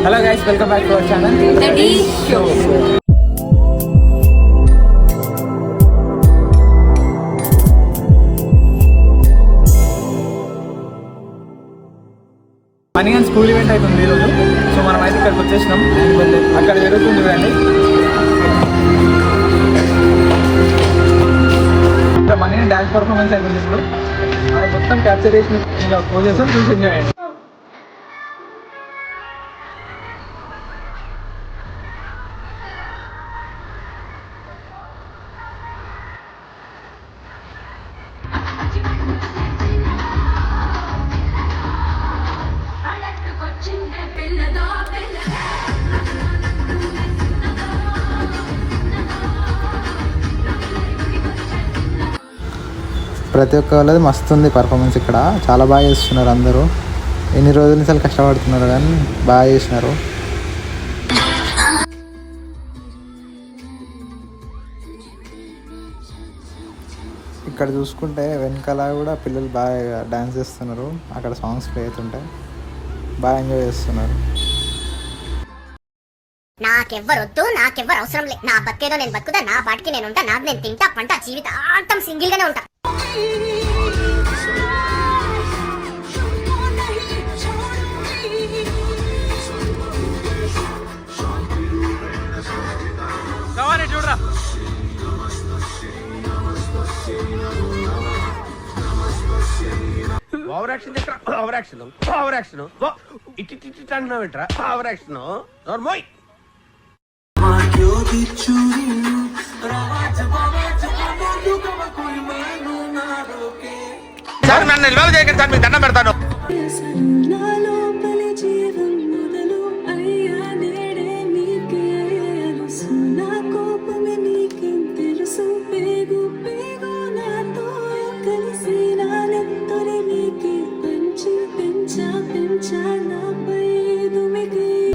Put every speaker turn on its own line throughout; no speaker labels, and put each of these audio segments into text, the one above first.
Hello guys, welcome back to our channel
the D show.
మనీ school event అవుతుంది ఈరోజు. So మనం అయితే ఇక్కడికి వచ్చేసినాం. అక్కడ జరుగుతుంది చూడండి. ఇక్కడ మనీ డాన్స్ పర్ఫార్మెన్స్ అవుతుంది. ఇప్పుడు మొత్తం క్యాప్చర్ చేసి ఇలా పోజెస్ చూసి ఎంజాయ్ చేయండి.
ప్రతి ఒక్క వాళ్ళది మస్తు ఉంది పర్ఫార్మెన్స్. ఇక్కడ చాలా బాగా చేస్తున్నారు అందరూ. ఎన్ని రోజుల నుంచి కష్టపడుతున్నారు కానీ బాగా చేసినారు. ఇక్కడ చూసుకుంటే వెనకాల కూడా పిల్లలు బాగా డ్యాన్స్ చేస్తున్నారు. అక్కడ సాంగ్స్ ప్లే అవుతుంటాయి. బాగా ఎంజాయ్ చేస్తున్నారు.
నాకెవ్వరొద్దు, నాకెవ్వరు అవసరం లే. నా బతికేదో నేను బతుకుతా, నా పాటికి నేను ఉంటా, నాది నేను తింటా, పంట జీవితాంతం సింగిల్ గానే ఉంటా.
చూడరా
over action over action over action ఇట్టి అంటున్నావు ఏంట్రా? Over action నోర్మోయ్. సార్ నన్ను నిల్వ చేయకండి సార్, మీకు దండం పెడతాను.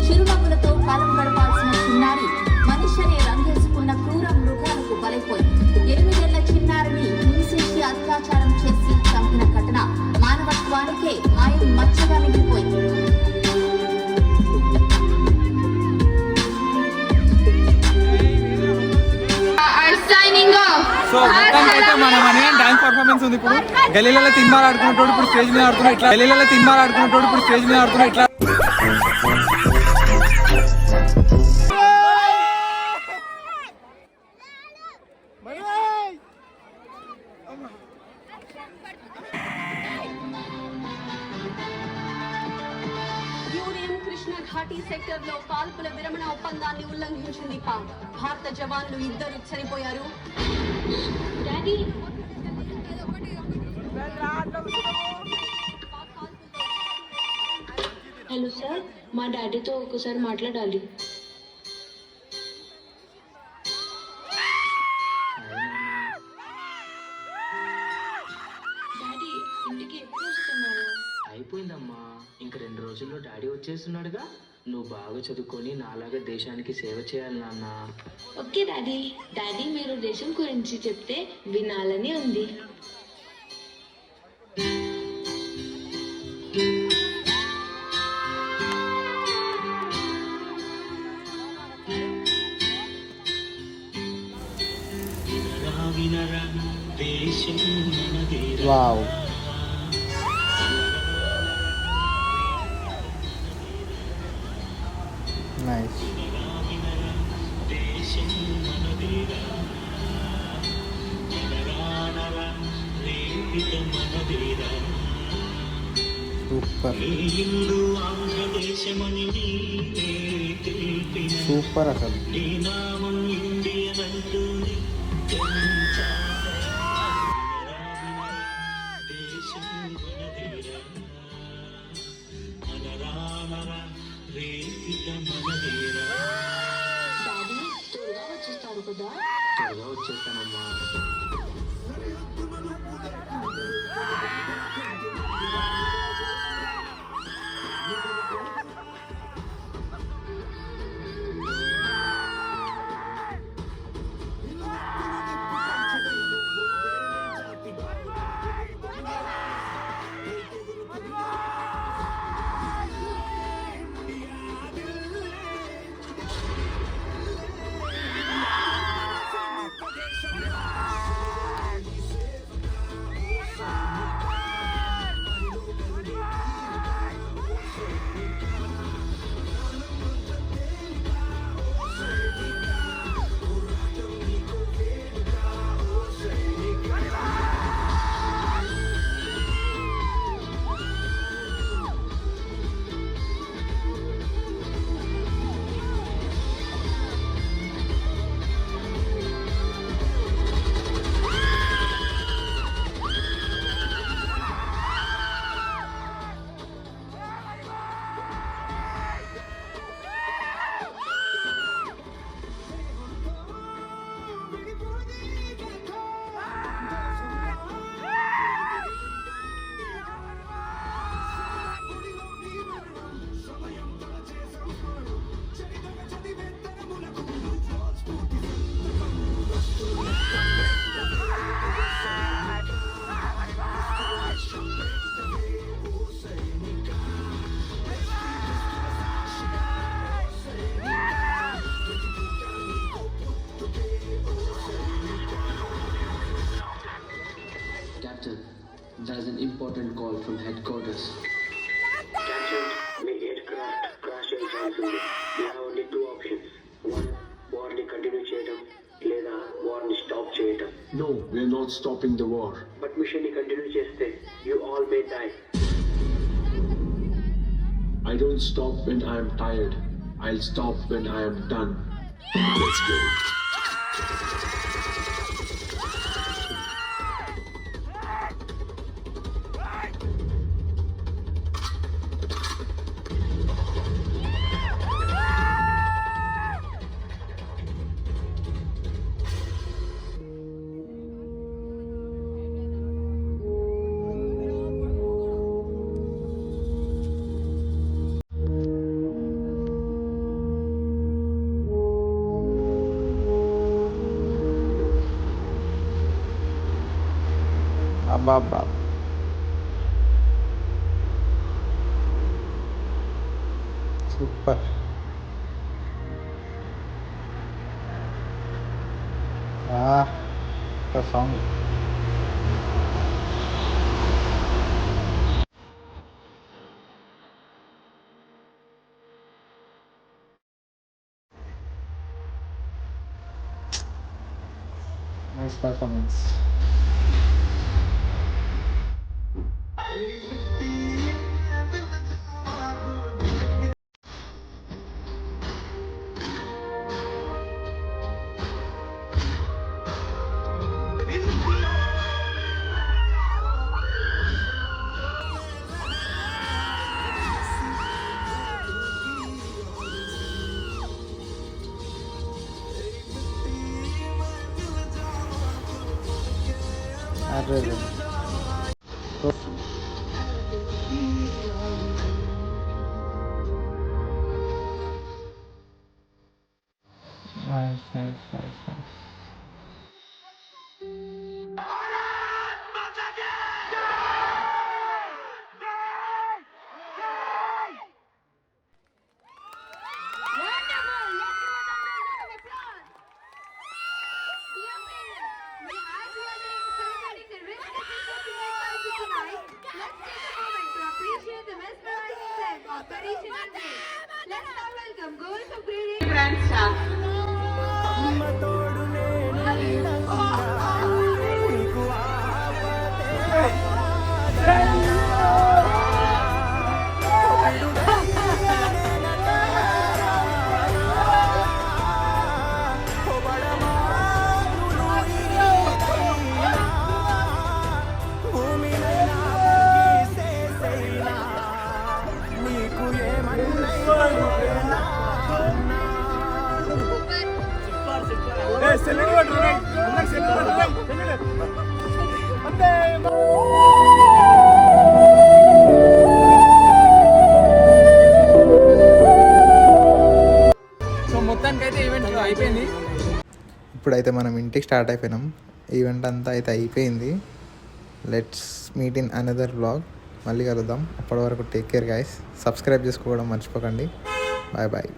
చిరునవ్వులతో కాలం గడపాల్సిన చిన్నారి మనిషిని రంగేసుకున్న క్రూర మృగాలకు బలైపోయి 8 ఏళ్ల చిన్నారిని హింసించి అత్యాచారం చేసి చంపిన ఘటన మానవత్వానికే మాయం మచ్చగా మిగిలిపోయింది.
సో మొత్తానికి అయితే మన మనీ డాన్స్ పర్ఫార్మెన్స్ ఉంది. ఇప్పుడు గల్లీలలో తిన్మార్ ఆడుకున్నట్టు ఇప్పుడు స్టేజ్ మీద ఆడుతున్నా ఇట్లా. గల్లీలలో తిన్మార్ ఆడుకున్నట్టు ఇప్పుడు స్టేజ్ మీద ఆడుతున్నా ఇట్లా.
కృష్ణ ఘాటీ సెక్టర్ లో కాల్పుల విరమణ ఒప్పందాన్ని ఉల్లంఘించింది పాక్. భారత జవాన్లు 2 చనిపోయారు.
హలో సార్, మా డాడీతో ఒకసారి మాట్లాడాలి. డాడీ ఇంటికి ఎప్పుడు వస్తున్నారు?
అయిపోయిందమ్మా, ఇంక 2 రోజుల్లో డాడీ వచ్చేస్తున్నాడుగా. నువ్వు బాగా చదువుకొని నాలాగా దేశానికి సేవ చేయాలి నాన్న.
Okay daddy. డాడీ మీరు దేశం గురించి చెప్తే వినాలని ఉంది.
Wow, nice. సూపర్ సూపర్ అసలు.
డాడీ త్వరగా వచ్చేస్తారు కదా?
త్వరగా వచ్చేస్తానమ్మా. important call from headquarters.
Captain, me aircraft crash అయ్యే ఛాన్స్ ఉంది. You have only two options. One, war ని కంటిన్యూ చేయడం లేదా war ని స్టాప్ చేయడం.
No, we're not stopping the war.
But mission ని కంటిన్యూ చేస్తే you all may die.
I don't stop when I am tired. I'll stop when I am done. Let's go.
అబ్బా super. Song nice performance. అరే
so మొత్తానికి అయితే event అయిపోయింది.
ఇప్పుడైతే మనం ఇంటికి స్టార్ట్ అయిపోయినాం. ఈవెంట్ అంతా అయితే అయిపోయింది. Let's meet in another vlog. మళ్ళీ కలుద్దాం. అప్పటి వరకు టేక్ కేర్ గైస్. సబ్స్క్రైబ్ చేసుకోవడం మర్చిపోకండి. Bye bye.